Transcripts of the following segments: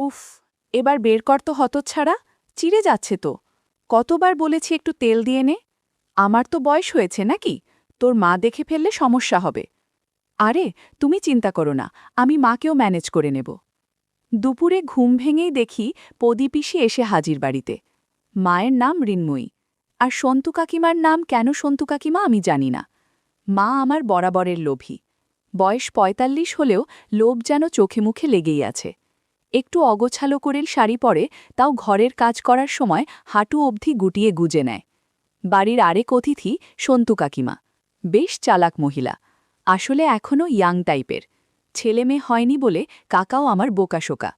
উফ, এবার বের কর তো হতচ্ছাড়া, চিড়ে যাচ্ছে তো। কতবার বলেছি একটু তেল দিয়ে নে। আমার তো বয়স হয়েছে নাকি, তোর মা দেখে ফেললে সমস্যা হবে। আরে তুমি চিন্তা করো না, আমি মাকেও ম্যানেজ করে নেব। দুপুরে ঘুম ভেঙেই দেখি পদীপিসি এসে হাজির বাড়িতে। মায়ের নাম ঋন্ময়ী, আর সন্তু কাকিমার নাম কেন সন্তু কাকিমা আমি জানি না। মা আমার বরাবরের লোভী। বয়স ৪৫ হলেও লোভ যেন চোখে মুখে লেগেই আছে। একটু অগোছালো করেল শাড়ি পরে, তাও ঘরের কাজ করার সময় হাঁটু অবধি গুটিয়ে গুজে নেয়। বাড়ির আরেক অতিথি সন্তু কাকিমা, বেশ চালাক মহিলা, আসলে এখনও ইয়াং টাইপের। ছেলে মেয়ে হয়নি বলে কাকাও আমার বোকাশোকা।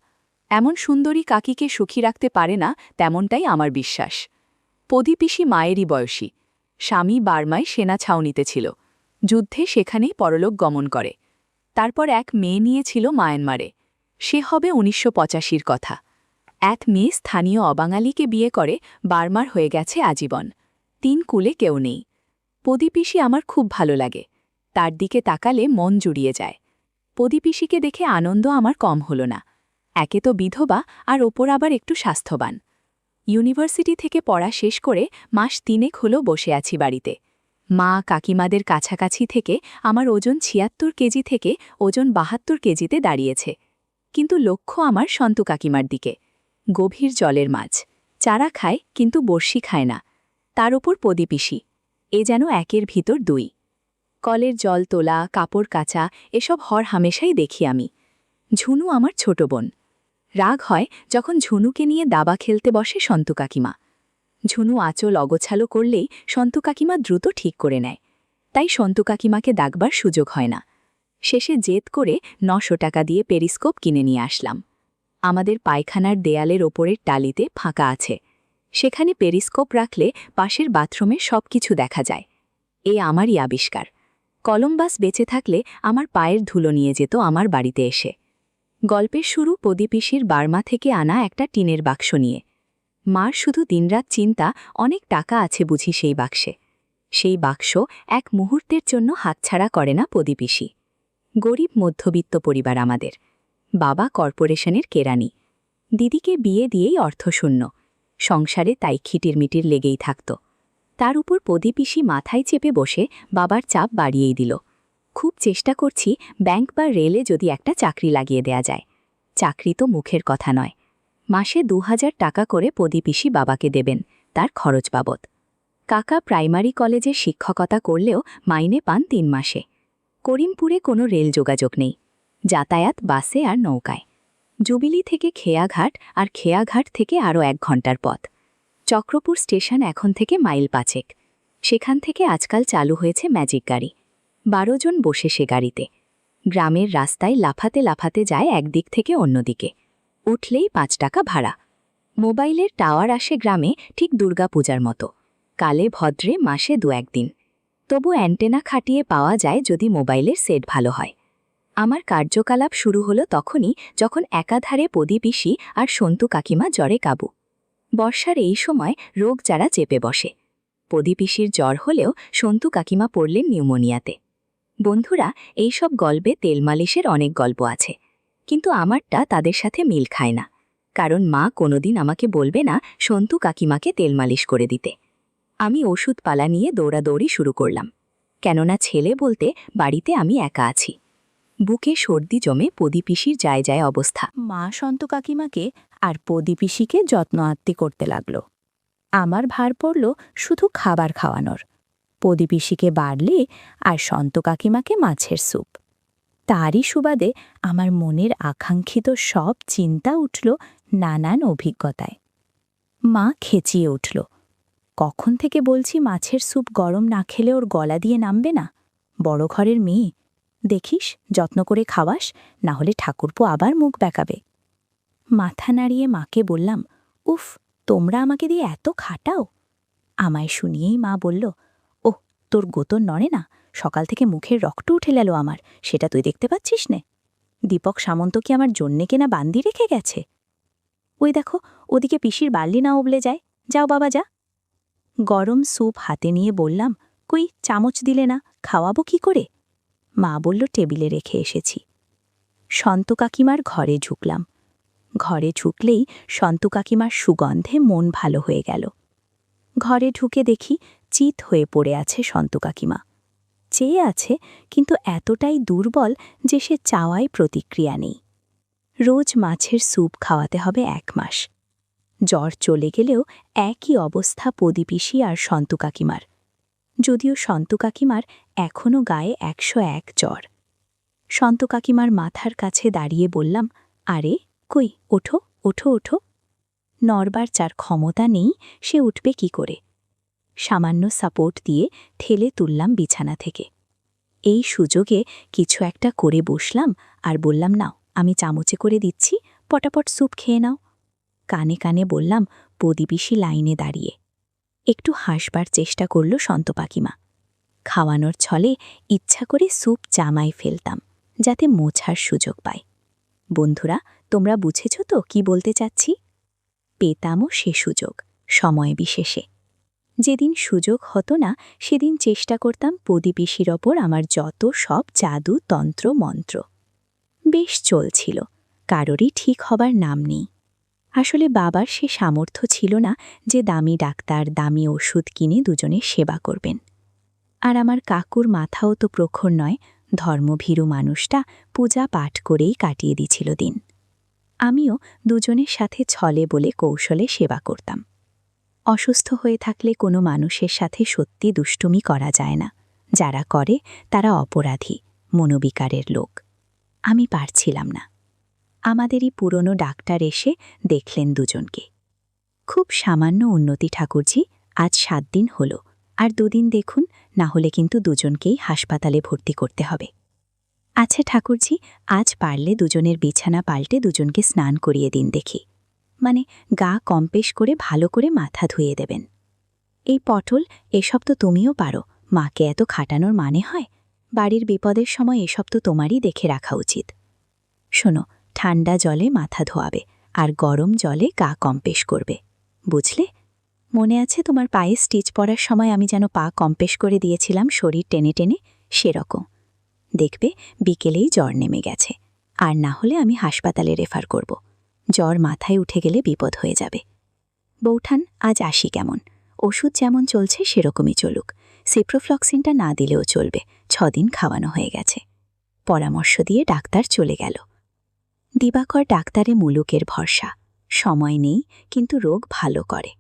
এমন সুন্দরী কাকিকে সুখী রাখতে পারে না, তেমনটাই আমার বিশ্বাস। পদীপিসি মায়েরই বয়সী। স্বামী বার্মায় সেনা ছাউনিতে ছিল, যুদ্ধে সেখানেই পরলোক গমন করে। তারপর এক মেয়ে নিয়েছিল মায়ানমারে। সে হবে ১৯৮৫-র কথা। এক মেয়ে স্থানীয় অবাঙালিকে বিয়ে করে বার্মার হয়ে গেছে আজীবন। ৩ কুলে কেউ নেই। পদীপিসি আমার খুব ভালো লাগে, তার দিকে তাকালে মন জুড়িয়ে যায়। পদীপিসিকে দেখে আনন্দ আমার কম হল না। একে তো বিধবা, আর ওপর আবার একটু স্বাস্থ্যবান। ইউনিভার্সিটি থেকে পড়া শেষ করে মাস ৩ হলো বসে আছি বাড়িতে। মা কাকিমাদের কাছাকাছি থেকে আমার ওজন ৭৬ কেজি থেকে ওজন ৭২ কেজিতে দাঁড়িয়েছে। কিন্তু লক্ষ্য আমার সন্তু কাকিমার দিকে। গভীর জলের মাছ, চারা খায় কিন্তু বড়শি খায় না। তার ওপর পদীপিসি, এ যেন একের ভিতর দুই। কলের জল তোলা, কাপড় কাচা, এসব হর হামেশাই দেখি আমি। ঝুনু আমার ছোট বোন। রাগ হয় যখন ঝুনুকে নিয়ে দাবা খেলতে বসে সন্তু কাকিমা। ঝুনু আঁচল অগোছালো করলেই সন্তু কাকিমা দ্রুত ঠিক করে নেয়, তাই সন্তু কাকিমাকে ডাকবার সুযোগ হয় না। শেষে জেদ করে ৯০০ টাকা দিয়ে পেরিস্কোপ কিনে নিয়ে আসলাম। আমাদের পায়খানার দেয়ালের ওপরের টালিতে ফাঁকা আছে, সেখানে পেরিস্কোপ রাখলে পাশের বাথরুমে সবকিছু দেখা যায়। এ আমারই আবিষ্কার। কলম্বাস বেঁচে থাকলে আমার পায়ের ধুলো নিয়ে যেত আমার বাড়িতে এসে। গল্পের শুরু পদীপিসির বার্মা থেকে আনা একটা টিনের বাক্স নিয়ে। মার শুধু দিনরাত চিন্তা, অনেক টাকা আছে বুঝি সেই বাক্সে। সেই বাক্স এক মুহূর্তের জন্য হাতছাড়া করে না পদীপিসি। গরিব মধ্যবিত্ত পরিবার আমাদের। বাবা কর্পোরেশনের কেরানি। দিদিকে বিয়ে দিয়েই অর্থশূন্য। সংসারে তাই খিটিরমিটির লেগেই থাকত। তার উপর পদীপিসি মাথায় চেপে বসে বাবার চাপ বাড়িয়েই দিল। খুব চেষ্টা করছি ব্যাংক বা রেলে যদি একটা চাকরি লাগিয়ে দেয়া যায়। চাকরি তো মুখের কথা নয়। মাসে ২০০০ টাকা করে পদীপিসি বাবাকে দেবেন, তার খরচ বাবদ। কাকা প্রাইমারি কলেজে শিক্ষকতা করলেও মাইনে পান ৩ মাসে। করিমপুরে কোনো রেল যোগাযোগ নেই, যাতায়াত বাসে আর নৌকায়। জুবিলি থেকে খেয়াঘাট, আর খেয়াঘাট থেকে আরও ১ ঘণ্টার পথ। চক্রপুর স্টেশন এখন থেকে মাইল ৫। সেখান থেকে আজকাল চালু হয়েছে ম্যাজিক গাড়ি। ১২ জন বসে সে গাড়িতে। গ্রামের রাস্তায় লাফাতে লাফাতে যায় একদিক থেকে অন্যদিকে। উঠলেই ৫ টাকা ভাড়া। মোবাইলের টাওয়ার আসে গ্রামে ঠিক দুর্গাপূজার মতো, কালে ভদ্রে মাসে ২-১ দিন। তবু অ্যান্টেনা খাটিয়ে পাওয়া যায় যদি মোবাইলের সেট ভালো হয়। আমার কার্যকলাপ শুরু হলো তখনই যখন একাধারে পদীপিসি আর সন্তু কাকিমা জ্বরে কাবু। বর্ষার এই সময় রোগ যারা চেপে বসে। পদীপিসির জ্বর হলেও সন্তু কাকিমা পড়লেন নিউমোনিয়াতে। বন্ধুরা, এইসব গল্পে তেল মালিশের অনেক গল্প আছে, কিন্তু আমারটা তাদের সাথে মিল খায় না। কারণ মা কোনোদিন আমাকে বলবে না সন্তু কাকিমাকে তেল মালিশ করে দিতে। আমি ওষুধপালা নিয়ে দৌড়াদৌড়ি শুরু করলাম, কেননা ছেলে বলতে বাড়িতে আমি একা আছি। বুকে সর্দি জমে পদীপিসির যায় যায় অবস্থা। মা সন্তু কাকিমাকে আর পদীপিসিকে যত্ন আত্তি করতে লাগল। আমার ভার পড়ল শুধু খাবার খাওয়ানোর। পদীপিসিকে বাড়লে আর সন্তু কাকিমাকে মাছের স্যুপ। তারই সুবাদে আমার মনের আকাঙ্ক্ষিত সব চিন্তা উঠল নানান অভিজ্ঞতায়। মা খেচিয়ে উঠল, কখন থেকে বলছি মাছের স্যুপ গরম না খেলে ওর গলা দিয়ে নামবে না। বড় ঘরের মেয়ে, দেখিস যত্ন করে খাওয়াস, না হলে ঠাকুরপো আবার মুখ বেঁকাবে। মাথা নাড়িয়ে মাকে বললাম, উফ, তোমরা আমাকে দিয়ে এত খাটাও। আমায় শুনিয়েই মা বলল, ওহ, তোর গোতর নড়ে না, সকাল থেকে মুখের রক্ত উঠে গেল আমার, সেটা তুই দেখতে পাচ্ছিস নে? দীপক সামন্ত কি আমার জন্যে কেনা বান্দি রেখে গেছে? ওই দেখো, ওদিকে পিসির বার্লি না উবলে যায়, যাও বাবা যা। গরম স্যুপ হাতে নিয়ে বললাম, কই চামচ দিলে না, খাওয়াবো কি করে? মা বলল, টেবিলে রেখে এসেছি। সন্তু কাকিমার ঘরে ঢুকলাম। ঘরে ঢুকলেই সন্তু কাকিমার সুগন্ধে মন ভালো হয়ে গেল। ঘরে ঢুকে দেখি চিত হয়ে পড়ে আছে সন্তু কাকিমা। চেয়ে আছে, কিন্তু এতটাই দুর্বল যে সে চাওয়ায় প্রতিক্রিয়া নেই। রোজ মাছের স্যুপ খাওয়াতে হবে 1 মাস। জ্বর চলে গেলেও একই অবস্থা প্রদীপিসি আর সন্তু কাকিমার, যদিও সন্তু কাকিমার এখনও গায়ে 101 জ্বর। সন্তু কাকিমার মাথার কাছে দাঁড়িয়ে বললাম, আরে কই, ওঠো ওঠো ওঠো। নড়বার যার ক্ষমতা নেই সে উঠবে কি করে? সামান্য সাপোর্ট দিয়ে ঠেলে তুললাম বিছানা থেকে। এই সুযোগে কিছু একটা করে বসলাম আর বললাম, নাও আমি চামচে করে দিচ্ছি, পটাপট স্যুপ খেয়ে নাও। কানে কানে বললাম, প্রদীপিসি লাইনে দাঁড়িয়ে। একটু হাসবার চেষ্টা করল সন্তু কাকিমা। খাওয়ানোর ছলে ইচ্ছা করে স্যুপ জামায় ফেলতাম, যাতে মোছার সুযোগ পায়। বন্ধুরা, তোমরা বুঝেছ তো কি বলতে চাচ্ছি? পেতামও সে সুযোগ, সময় বিশেষে। যেদিন সুযোগ হতো না সেদিন চেষ্টা করতাম প্রদীপিসির ওপর আমার যত সব জাদু তন্ত্র মন্ত্র। বেশ চলছিল, কারোরই ঠিক হবার নাম নেই। আসলে বাবার সে সামর্থ্য ছিল না যে দামি ডাক্তার, দামি ওষুধ কিনে দুজনের সেবা করবেন। আর আমার কাকুর মাথাও তো প্রখর নয়, ধর্মভীরু মানুষটা পূজা পাঠ করেই কাটিয়ে দিছিল দিন। আমিও দুজনের সাথে ছলে বলে কৌশলে সেবা করতাম। অসুস্থ হয়ে থাকলে কোনো মানুষের সাথে সত্যি দুষ্টুমি করা যায় না। যারা করে তারা অপরাধী, মনোবিকারের লোক। আমি পারছিলাম না। আমাদেরই পুরনো ডাক্তার এসে দেখলেন দুজনকে। খুব সামান্য উন্নতি ঠাকুরজি, আজ 7 দিন হল, আর 2 দিন দেখুন, না হলে কিন্তু দুজনকেই হাসপাতালে ভর্তি করতে হবে। আচ্ছা ঠাকুরজি, আজ পারলে দুজনের বিছানা পাল্টে দুজনকে স্নান করিয়ে দিন দেখি। মানে গা কম্পেশ করে ভালো করে মাথা ধুয়ে দেবেন। এই পটল, এসব তো তুমিও পারো, মাকে এত খাটানোর মানে হয়? বাড়ির বিপদের সময় এসব তো তোমারই দেখে রাখা উচিত। শোনো, ঠান্ডা জলে মাথা ধোয়াবে আর গরম জলে গা কম্পেশ করবে, বুঝলে? মনে আছে তোমার পায়ে স্টিচ পরার সময় আমি যেন পা কম্পেশ করে দিয়েছিলাম শরীর টেনে টেনে? সেরকম। দেখবে বিকেলেই জ্বর নেমে গেছে, আর না হলে আমি হাসপাতালে রেফার করব। জ্বর মাথায় উঠে গেলে বিপদ হয়ে যাবে। বৌঠান, আজ আসি কেমন? ওষুধ যেমন চলছে সেরকমই চলুক। সিপ্রোফ্লক্সিনটা না দিলেও চলবে, 6 দিন খাওয়ানো হয়ে গেছে। পরামর্শ দিয়ে ডাক্তার চলে গেল। দিবাকর ডাক্তারে মুলুকের ভরসা। সময় নেই, কিন্তু রোগ ভালো করে।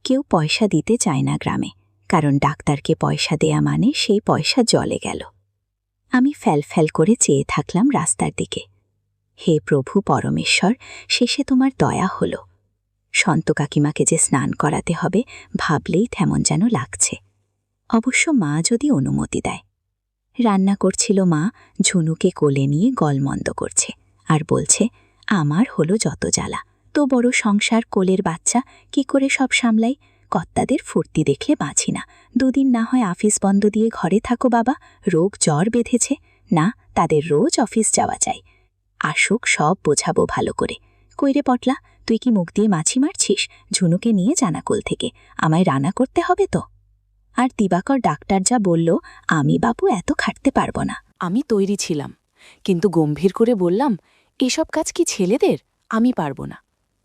কেউ পয়সা দিতে চায় না গ্রামে, কারণ ডাক্তারকে পয়সা দেয়া মানে সেই পয়সা জলে গেল। আমি ফ্যাল করে চেয়ে থাকলাম রাস্তার দিকে। হে প্রভু পরমেশ্বর, শেষে তোমার দয়া হল। সন্তু কাকিমাকে যে স্নান করাতে হবে ভাবলেই তেমন যেন লাগছে। অবশ্য মা যদি অনুমতি দেয়। রান্না করছিল মা, ঝুনুকে কোলে নিয়ে গলমন্দ করছে আর বলছে, আমার হলো যত জ্বালা, তো বড় সংসার, কোলের বাচ্চা, কি করে সব সামলাই? কর্তাদের ফুর্তি দেখলে বাঁচি না। 2 দিন না হয় অফিস বন্ধ দিয়ে ঘরে থাকো বাবা, রোগ জ্বর বেঁধেছে না, তাদের রোজ অফিস যাওয়া চাই। আসুক, সব বোঝাবো ভালো করে। কইরে পটলা, তুই কি মুখ দিয়ে মাছি মারছিস? ঝুনুকে নিয়ে জানাকুল থেকে, আমায় রান্না করতে হবে তো। আর দিবাকর ডাক্তার যা বলল, আমি বাপু এত খাটতে পারবো না। আমি তৈরি ছিলাম, কিন্তু গম্ভীর করে বললাম, এসব কাজ কি ছেলেদের? আমি পারবো না।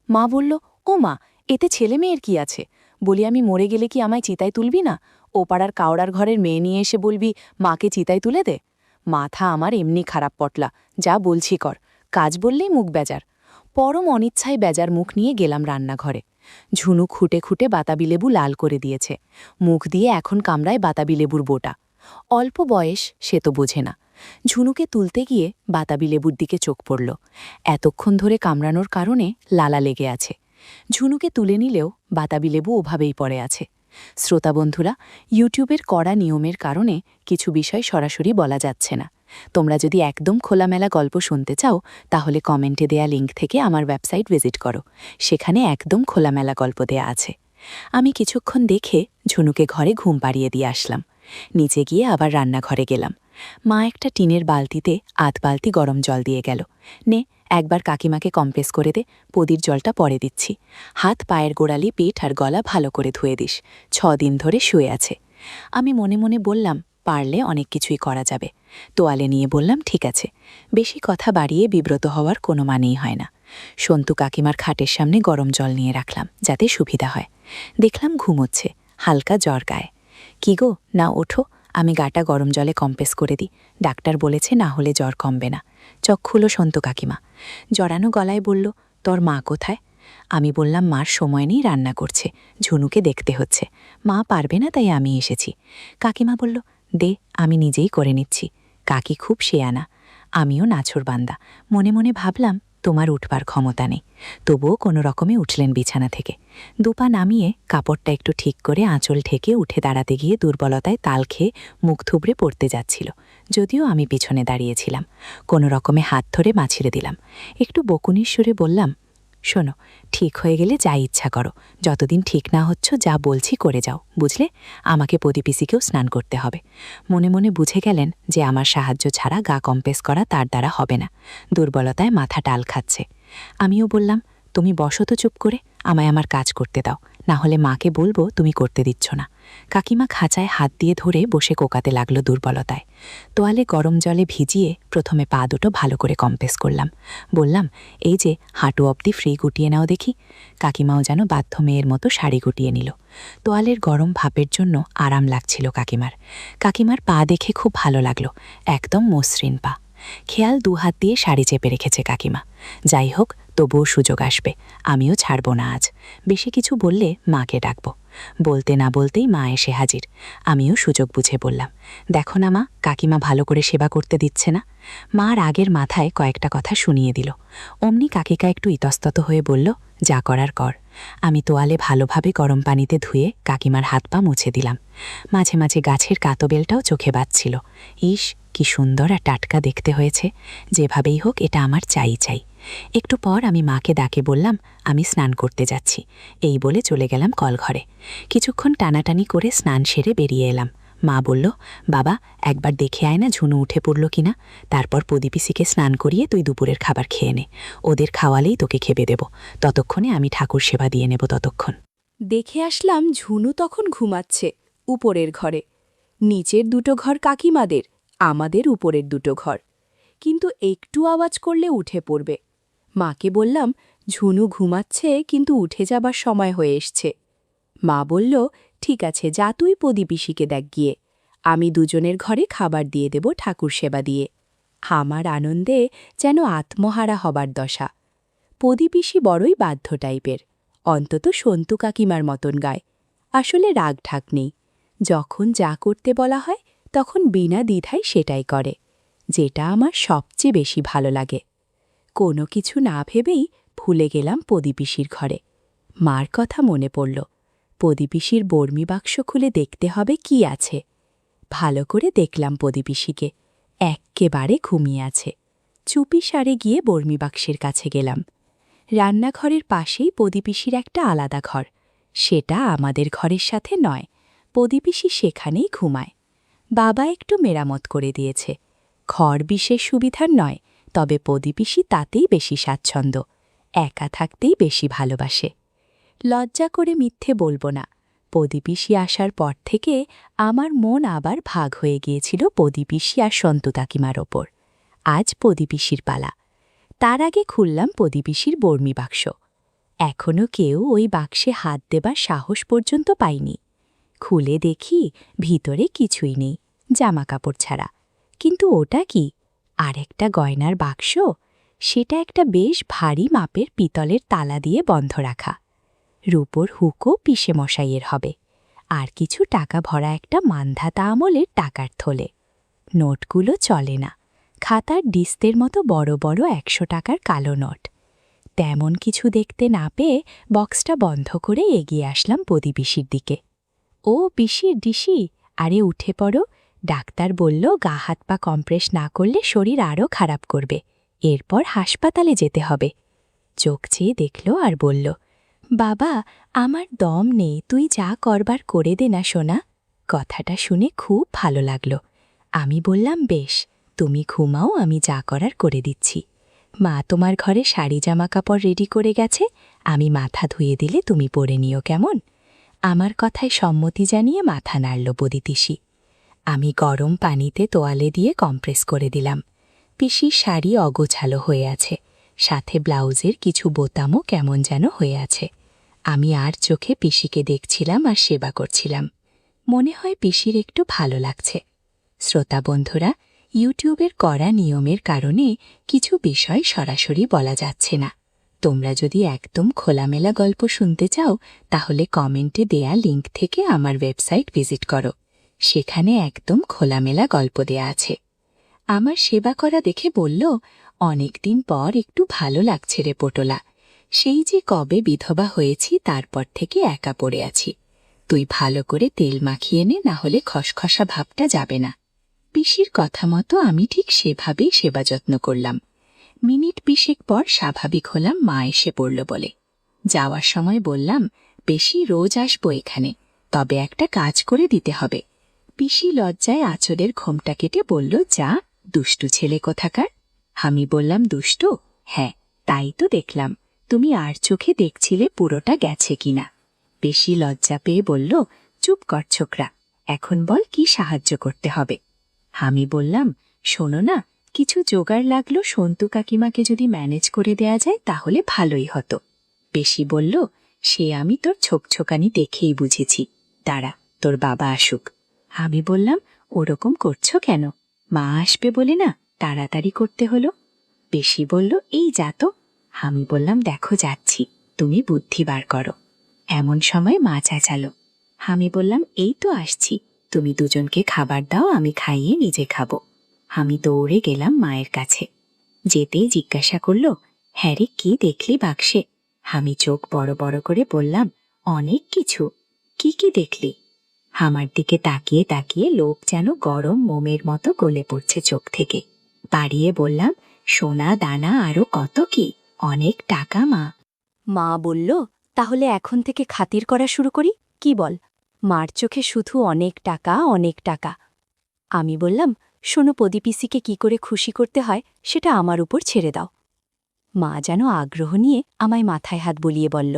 মা বলল, ও মা, এতে ছেলে মেয়ের কি আছে? বলি, আমি মরে গেলে কি আমায় চিতায় তুলবি না? ও পাড়ার কাওড়ার ঘরের মেয়ে নিয়ে এসে বলবি মাকে চিতায় তুলে দে? মাথা আমার এমনি খারাপ পটলা, যা বলছি কর। কাজ বললেই মুখ বেজার। পরম অনিচ্ছায় বেজার মুখ নিয়ে গেলাম রান্নাঘরে। ঝুনু খুঁটে খুঁটে বাতাবি লেবু লাল করে দিয়েছে। মুখ দিয়ে এখন কামড়ায় বাতাবি লেবুর বোটা। অল্প বয়স, সে তো বোঝে না। ঝুনুকে তুলতে গিয়ে বাতাবি লেবুর দিকে চোখ পড়ল। এতক্ষণ ধরে কামড়ানোর কারণে লালা লেগে আছে। ঝুনুকে তুলে নিলেও বাতাবি লেবু ওভাবেই পড়ে আছে। শ্রোতা বন্ধুরা, ইউটিউবের কড়া নিয়মের কারণে কিছু বিষয় সরাসরি বলা যাচ্ছে না। তোমরা যদি একদম খোলামেলা গল্প শুনতে চাও, তাহলে কমেন্টে দেয়া লিঙ্ক থেকে আমার ওয়েবসাইট ভিজিট করো। সেখানে একদম খোলামেলা গল্প দেয়া আছে। আমি কিছুক্ষণ দেখে ঝুনুকে ঘরে ঘুম পাড়িয়ে দিয়ে আসলাম। নিচে গিয়ে আবার রান্নাঘরে গেলাম। মা একটা টিনের বালতিতে 8 বালতি গরম জল দিয়ে গেল। নে, একবার কাকিমাকে কম্প্রেস করে দে, পদির জলটা পরে দিচ্ছি। হাত পায়ের গোড়ালি, পেট আর গলা ভালো করে ধুয়ে দিস, 6 দিন ধরে শুয়ে আছে। আমি মনে মনে বললাম, পারলে অনেক কিছুই করা যাবে। তোয়ালে নিয়ে বললাম, ঠিক আছে। বেশি কথা বাড়িয়ে বিব্রত হওয়ার কোনো মানেই হয় না। সন্তু কাকিমার খাটের সামনে গরম জল নিয়ে রাখলাম, যাতে সুবিধা হয়। দেখলাম ঘুমোচ্ছে, হালকা জ্বর গায়ে। কি গো, না ওঠো, আমি গাটা গরম জলে কম্প্রেস করে দিই। ডাক্তার বলেছে না হলে জ্বর কমবে না। চোখ খুলো সন্তু কাকিমা। জড়ানো গলায় বলল, তোর মা কোথায়? আমি বললাম, মার সময় নেই, রান্না করছে, ঝুনুকে দেখতে হচ্ছে, মা পারবে না, তাই আমি এসেছি। কাকিমা বলল, দে, আমি নিজেই করে নিচ্ছি। কাকি খুব শেয়ানা, আমিও নাছোড়বান্দা। মনে মনে ভাবলাম, তোমার উঠবার ক্ষমতা নেই। তবুও কোনো রকমে উঠলেন বিছানা থেকে। দুপা নামিয়ে কাপড়টা একটু ঠিক করে আঁচল ঠেকে উঠে দাঁড়াতে গিয়ে দুর্বলতায় তাল খেয়ে মুখ থুবড়ে পড়তে যাচ্ছিল। যদিও আমি পিছনে দাঁড়িয়েছিলাম। কোনো রকমে হাত ধরে মাছিরে দিলাম। একটু বকুনির সুরে বললাম, শোনো, ঠিক হয়ে গেলে যা ইচ্ছা করো, যতদিন ঠিক না হচ্ছ যা বলছি করে যাও, বুঝলে? আমাকে পদিপিসিকেও স্নান করতে হবে। মনে মনে বুঝে গেলেন যে আমার সাহায্য ছাড়া গা কম্প্রেস করা তার দ্বারা হবে না। দুর্বলতায় মাথা টাল খাচ্ছে। আমিও বললাম, তুমি বসো তো চুপ করে, আমায় আমার কাজ করতে দাও, না হলে মাকে বলবো তুমি করতে দিচ্ছ না। কাকিমা খাঁচায় হাত দিয়ে ধরে বসে কোকাতে লাগলো দুর্বলতায়। তোয়ালে গরম জলে ভিজিয়ে প্রথমে পা দুটো ভালো করে কম্প্রেস করলাম। বললাম, এই যে হাঁটু অবধি ফ্রি গুটিয়ে নাও দেখি। কাকিমাও যেন বাধ্য মেয়ের মতো শাড়ি গুটিয়ে নিল। তোয়ালের গরম ভাপের জন্য আরাম লাগছিল কাকিমার। কাকিমার পা দেখে খুব ভালো লাগলো, একদম মসৃণ পা। খেয়াল দুহাত দিয়ে শাড়ি চেপে রেখেছে কাকিমা। যাই হোক, তবুও সুযোগ আসবে, আমিও ছাড়ব না আজ। বেশি কিছু বললে মাকে ডাকব। বলতে না বলতেই মা এসে হাজির। আমিও সুযোগ বুঝে বললাম, দেখো না মা, কাকিমা ভালো করে সেবা করতে দিচ্ছে না। মার আগের মাথায় কয়েকটা কথা শুনিয়ে দিল। অমনি কাকিকা একটু ইতস্তত হয়ে বলল, যা করার কর। আমি তোয়ালে ভালোভাবে গরম পানিতে ধুয়ে কাকিমার হাত পা মুছে দিলাম। মাঝে মাঝে গাছের কাতবেলটাও চোখে বাজছিল। ইস, কি সুন্দর আর টাটকা দেখতে হয়েছে। যেভাবেই হোক এটা আমার চাই চাই। একটু পর আমি মাকে ডাকে বললাম, আমি স্নান করতে যাচ্ছি। এই বলে চলে গেলাম কলঘরে। কিছুক্ষণ টানাটানি করে স্নান সেরে বেরিয়ে এলাম। মা বলল, বাবা, একবার দেখে আয় না ঝুনু উঠে পড়ল কিনা। তারপর পদিপিসিকে স্নান করিয়ে তুই দুপুরের খাবার খেয়ে নে। ওদের খাওয়ালেই তোকে খেবে দেব। ততক্ষণে আমি ঠাকুর সেবা দিয়ে নেব ততক্ষণ। দেখে আসলাম ঝুনু তখন ঘুমাচ্ছে উপরের ঘরে। নিচের দুটো ঘর কাকিমাদের, আমাদের উপরের দুটো ঘর। কিন্তু একটু আওয়াজ করলে উঠে পড়বে। মাকে বললাম, ঝুনু ঘুমাচ্ছে, কিন্তু উঠে যাবার সময় হয়ে এসছে। মা বলল, ঠিক আছে, যা তুই পদিপিসিকে দেখ গিয়ে। আমি দুজনের ঘরে খাবার দিয়ে দেব ঠাকুর সেবা দিয়ে। আমার আনন্দে যেন আত্মহারা হবার দশা। পদিপিসি বড়ই বাধ্য টাইপের, অন্তত সন্তু কাকিমার মতন গায়। আসলে রাগ ঢাক নেই, যখন যা করতে বলা হয় তখন বিনা দ্বিধায় সেটাই করে, যেটা আমার সবচেয়ে বেশি ভালো লাগে। কোনো কিছু না ভেবেই ভুলে গেলাম পদিপিসির ঘরে। মার কথা মনে পড়ল। পদিপিসির বর্মি বাক্স খুলে দেখতে হবে কি আছে। ভালো করে দেখলাম পদিপিসিকে, এক্কেবারে ঘুমিয়ে আছে। চুপি সারে গিয়ে বর্মি বাক্সের কাছে গেলাম। রান্নাঘরের পাশেই পদিপিসির একটা আলাদা ঘর। সেটা আমাদের ঘরের সাথে নয়, পদিপিসি সেখানেই ঘুমায়। বাবা একটু মেরামত করে দিয়েছে। ঘর বিশেষ সুবিধার নয়, তবে পদিপিসি তাতেই বেশি স্বাচ্ছন্দ্য, একা থাকতেই বেশি ভালোবাসে। লজ্জা করে মিথ্যে বলবো না, পদিপিসি আসার পর থেকে আমার মন আবার ভাগ হয়ে গিয়েছিল পদিপিসি আর সন্তু কাকিমার ওপর। আজ পদিপিসির পালা। তার আগে খুললাম পদিপিসির বর্মি বাক্স। এখনও কেউ ওই বাক্সে হাত দেবার সাহস পর্যন্ত পায়নি। খুলে দেখি ভিতরে কিছুই নেই, জামাকাপড় ছাড়া। কিন্তু ওটা কি? আর একটা গয়নার বাক্স। সেটা একটা বেশ ভারী মাপের পিতলের তালা দিয়ে বন্ধ রাখা। রূপোর হুকো পিসে মশাইয়ের হবে। আর কিছু টাকা ভরা একটা মান্ধাতা আমলের টাকার থলে। নোটগুলো চলে না, খাতার ডিস্তের মতো বড় বড় ১০০ টাকার কালো নোট। তেমন কিছু দেখতে না পেয়ে বক্সটা বন্ধ করে এগিয়ে আসলাম পদিপিসির দিকে। ও পিসির ডিসি, আরে উঠে পড়ো, ডাক্তার বলল গা হাত পা কম্প্রেস না করলে শরীর আরও খারাপ করবে, এরপর হাসপাতালে যেতে হবে। চোখ চেয়ে দেখল আর বলল, বাবা, আমার দম নেই, তুই যা করবার করে দে না সোনা। কথাটা শুনে খুব ভালো লাগলো। আমি বললাম, বেশ, তুমি ঘুমাও, আমি যা করার করে দিচ্ছি। মা তোমার ঘরে শাড়ি জামা কাপড় রেডি করে গেছে, আমি মাথা ধুয়ে দিলে তুমি পরে নিও, কেমন? আমার কথায় সম্মতি জানিয়ে মাথা নাড়ল পদিপিসি। আমি গরম পানিতে তোয়ালে দিয়ে কম্প্রেস করে দিলাম। পিসির শাড়ি অগোছালো হয়ে আছে, সাথে ব্লাউজের কিছু বোতামও কেমন যেন হয়ে আছে। আমি আর চোখে পিসিকে দেখছিলাম আর সেবা করছিলাম। মনে হয় পিসির একটু ভালো লাগছে। শ্রোতা বন্ধুরা, ইউটিউবের কড়া নিয়মের কারণে কিছু বিষয় সরাসরি বলা যাচ্ছে না। তোমরা যদি একদম খোলামেলা গল্প শুনতে চাও, তাহলে কমেন্টে দেয়া লিঙ্ক থেকে আমার ওয়েবসাইট ভিজিট করো। সেখানে একদম খোলামেলা গল্প দেয়া আছে। আমার সেবা করা দেখে বলল, অনেকদিন পর একটু ভালো লাগছে রে পটোলা। সেই যে কবে বিধবা হয়েছি তারপর থেকে একা পড়ে আছি। তুই ভালো করে তেল মাখিয়ে নে, না হলে খসখসা ভাবটা যাবে না। পিসির কথা মতো আমি ঠিক সেভাবেই সেবা যত্ন করলাম। মিনিট ২০ পর স্বাভাবিক হলাম মা এসে পড়ল বলে। যাওয়ার সময় বললাম, পিসি রোজ আসবো এখানে, তবে একটা কাজ করে দিতে হবে। পিসি লজ্জায় আঁচলের ঘোমটা কেটে বলল, যা, দুষ্টু ছেলে কোথাকার। আমি বললাম, দুষ্টু? হ্যাঁ, তাই তো দেখলাম। তুমি আর চোখে দেখছিলে পুরোটা গেছে কিনা। পিসি লজ্জা পেয়ে বলল, চুপ কর ছোকরা, এখন বল কি সাহায্য করতে হবে। আমি বললাম, শোনো না, কিছু জোগাড় লাগলো সন্তু কাকিমাকে যদি ম্যানেজ করে দেয়া যায় তাহলে ভালোই হতো। পিসি বলল, সে আমি তোর ছোকছোকানি দেখেই বুঝেছি, দাঁড়া তোর বাবা আসুক। আমি বললাম, ওরকম করছো কেন? মা আসবে বলে না তাড়াতাড়ি করতে হলো। পিসি বলল, এই যা তো। আমি বললাম, দেখো যাচ্ছি, তুমি বুদ্ধি বার করো। এমন সময় মা চেঁচালো। আমি বললাম, এই তো আসছি, তুমি দুজনকে খাবার দাও, আমি খাইয়ে নিজে খাবো। আমি দৌড়ে গেলাম মায়ের কাছে। যেতেই জিজ্ঞাসা করল, হ্যাঁ রে, কি দেখলি বাক্সে? আমি চোখ বড় বড় করে বললাম, অনেক কিছু। কি কি দেখলি? আমার দিকে তাকিয়ে তাকিয়ে লোক যেন গরম মোমের মতো গলে পড়ছে চোখ থেকে। বাড়িয়ে বললাম, সোনা দানা আরো কত কি, অনেক টাকা মা। মা বলল, তাহলে এখন থেকে খাতির করা শুরু করি, কি বল? মার চোখে শুধু অনেক টাকা, অনেক টাকা। আমি বললাম, শোনো, পদিপিসিকে কি করে খুশি করতে হয় সেটা আমার উপর ছেড়ে দাও। মা যেন আগ্রহ নিয়ে আমায় মাথায় হাত বুলিয়ে বলল,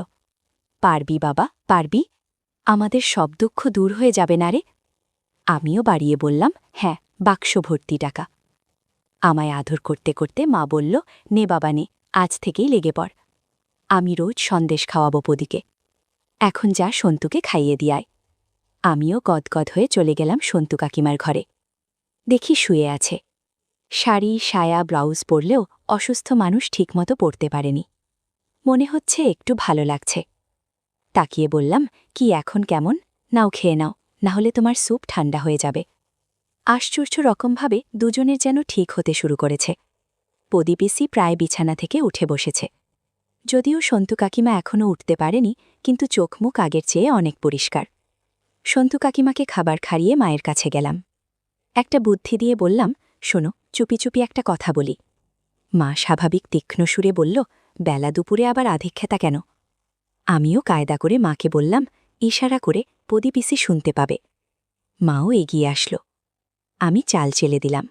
পারবি বাবা, পারবি। আমাদের সব দুঃখ দূর হয়ে যাবে না রে। আমিও বাড়িয়ে বললাম, হ্যাঁ, বাক্স ভর্তি টাকা। আমায় আদর করতে করতে মা বলল, নে বাবা নে, আজ থেকেই লেগে পড়। আমি রোজ সন্দেশ খাওয়াবো পদিকে। এখন যা সন্তুকে খাইয়ে দিয়ায়। আমিও গদগদ হয়ে চলে গেলাম সন্তু কাকিমার ঘরে। দেখি শুয়ে আছে। শাড়ি, সায়া, ব্লাউজ পরলেও অসুস্থ মানুষ ঠিকমতো পরতে পারেনি। মনে হচ্ছে একটু ভালো লাগছে। তাকিয়ে বললাম, কি এখন কেমন? নাও খেয়ে নাও, না হলে তোমার স্যুপ ঠান্ডা হয়ে যাবে। আশ্চর্য রকমভাবে দুজনের যেন ঠিক হতে শুরু করেছে। পদিপিসি প্রায় বিছানা থেকে উঠে বসেছে। যদিও সন্তু কাকিমা এখনও উঠতে পারেনি, কিন্তু চোখ মুখ আগের চেয়ে অনেক পরিষ্কার। সন্তু কাকিমাকে খাবার খাইয়ে মায়ের কাছে গেলাম। একটা বুদ্ধি দিয়ে বললাম, শোনো, চুপি চুপি একটা কথা বলি। মা স্বাভাবিক তীক্ষ্ণ সুরে বলল, বেলা দুপুরে আবার আধিক্ষেতা কেন? আমিও কায়দা করে মাকে বললাম, ইশারা করে পদিপিসি শুনতে পাবে। মাও এগিয়ে আসল। আমি চাল চেলে দিলাম।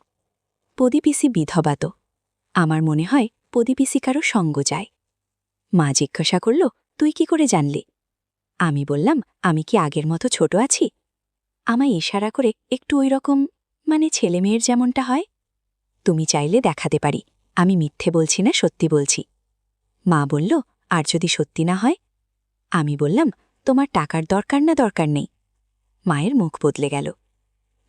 পদিপিসি বিধবা তো। আমার মনে হয় পদিপিসি কারো সঙ্গ যায়। মা জিজ্ঞাসা করল, তুই কি করে জানলি? আমি বললাম, আমি কি আগের মতো ছোট আছি? আমায় ইশারা করে একটু ওই রকম, মানে ছেলে মেয়ের যেমনটা হয়। তুমি চাইলে দেখাতে পারি আমি মিথ্যে বলছি না, সত্যি বলছি। মা বলল, আর যদি সত্যি না হয়? আমি বললাম, তোমার টাকার দরকার না দরকার নেই। মায়ের মুখ বদলে গেল।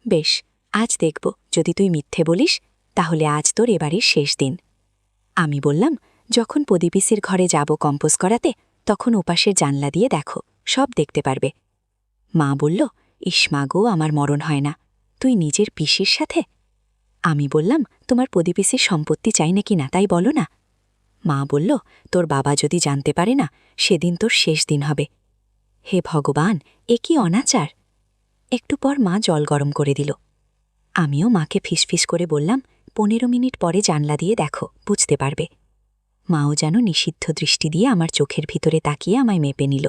বেশ, আজ দেখব, যদি তুই মিথ্যে বলিস তাহলে আজ তোর এবারের শেষ দিন। আমি বললাম, যখন পদিপিসির ঘরে যাব কম্পোজ করাতে, তখন ওপাশের জানলা দিয়ে দেখো, সব দেখতে পারবে। মা বলল, ইসমা গো, আমার মরণ হয় না, তুই নিজের পিসির সাথে? আমি বললাম, তোমার পদিপিসির সম্পত্তি চাই নাকি না তাই বলো না। মা বলল, তোর বাবা যদি জানতে পারে না, সেদিন তোর শেষ দিন হবে। হে ভগবান, এ কি অনাচার! একটু পর মা জল গরম করে দিল। আমিও মাকে ফিসফিস করে বললাম, ১৫ মিনিট পরে জানলা দিয়ে দেখো, বুঝতে পারবে। মাও যেন নিষিদ্ধ দৃষ্টি দিয়ে আমার চোখের ভিতরে তাকিয়ে আমায় মেপে নিল।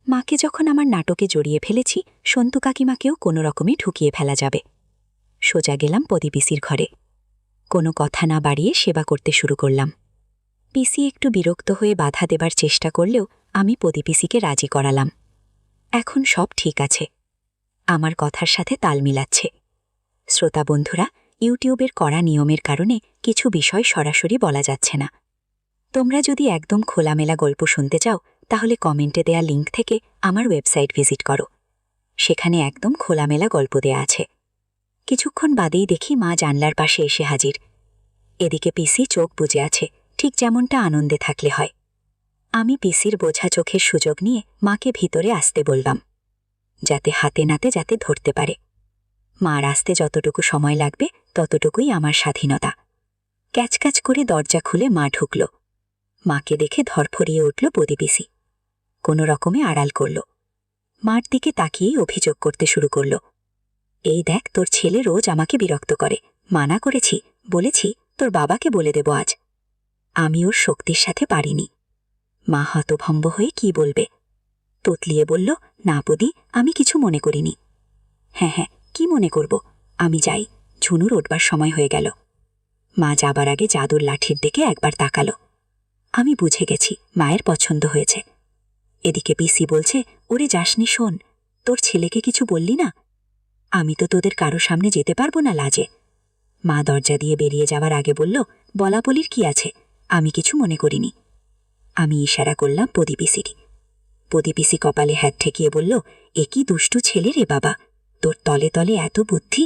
মাকে যখন আমার নাটকে জড়িয়ে ফেলেছি, সন্তু কাকিমাকেও কোনো রকমে ঢুকিয়ে ফেলা যাবে। সোজা গেলাম পদিপিসির ঘরে। কোনো কথা না বাড়িয়ে সেবা করতে শুরু করলাম। পিসি একটু বিরক্ত হয়ে বাধা দেবার চেষ্টা করলেও আমি পদিপিসিকে রাজি করালাম। এখন সব ঠিক আছে। আমার কথার সাথে তাল মিলাচ্ছে। শ্রোতা বন্ধুরা, ইউটিউবের কড়া নিয়মের কারণে কিছু বিষয় সরাসরি বলা যাচ্ছে না। তোমরা যদি একদম খোলামেলা গল্প শুনতে চাও তাহলে কমেন্টে দেয়া লিঙ্ক থেকে আমার ওয়েবসাইট ভিজিট করো। সেখানে একদম খোলামেলা গল্প দেয়া আছে। কিছুক্ষণ বাদেই দেখি মা জানলার পাশে এসে হাজির। এদিকে পিসি চোখ বুজে আছে, ঠিক যেমনটা আনন্দে থাকলে হয়। আমি পিসির বোঝা চোখের সুযোগ নিয়ে মাকে ভিতরে আসতে বললাম, যাতে হাতে নাতে যাতে ধরতে পারে। মার আসতে যতটুকু সময় লাগবে ততটুকুই আমার স্বাধীনতা। ক্যাচক্যাচ করে দরজা খুলে মা ঢুকল। মাকে দেখে ধরফরিয়ে উঠল প্রদীপিসি। কোনো রকমে আড়াল করল। মার দিকে তাকিয়েই অভিযোগ করতে শুরু করল, এই দেখ, তোর ছেলে রোজ আমাকে বিরক্ত করে। মানা করেছি, বলেছি তোর বাবাকে বলে দেব আজ। আমি ওর শক্তির সাথে পারিনি। মা হতভম্ব হয়ে কি বলবে, তোতলিয়ে বলল, না বদি, আমি কিছু মনে করিনি। হ্যাঁ হ্যাঁ, কি মনে করব, আমি যাই, ঝুনুর উঠবার সময় হয়ে গেল। মা যাবার আগে জাদুর লাঠির দিকে একবার তাকালো। আমি বুঝে গেছি মায়ের পছন্দ হয়েছে। এদিকে পিসি বলছে, ওরে যাসনি, শোন, তোর ছেলেকে কিছু বললি না? আমি তো তোদের কারো সামনে যেতে পারবো না লাজে। মা দরজা দিয়ে বেরিয়ে যাওয়ার আগে বলল, বলাবলির কি আছে, আমি কিছু মনে করিনি। আমি ইশারা করলাম প্রদীপিসিকে। প্রদীপিসি কপালে হাত ঠেকিয়ে বলল, এ কি দুষ্টু ছেলে রে বাবা, তোর তলে তলে এত বুদ্ধি।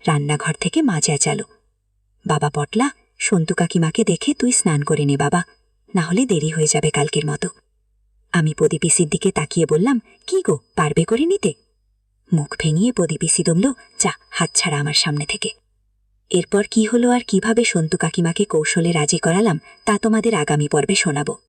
রান্নাঘর থেকে মা চেঁচালো, বাবা পটলা, সন্তু কাকিমাকে দেখে তুই স্নান করে নে বাবা, না হলে দেরি হয়ে যাবে কালকের মতো। আমি প্রদীপিসির দিকে তাকিয়ে বললাম, কি গো, পারবে করে নিতে? মুখ ভেঙিয়ে প্রদীপিসি দমল, যা, হাত ছাড়া আমার সামনে থেকে। এরপর কি হলো আর কিভাবে সন্তু কাকিমাকে কৌশলে রাজি করালাম তা তোমাদের আগামী পর্বে শোনাব।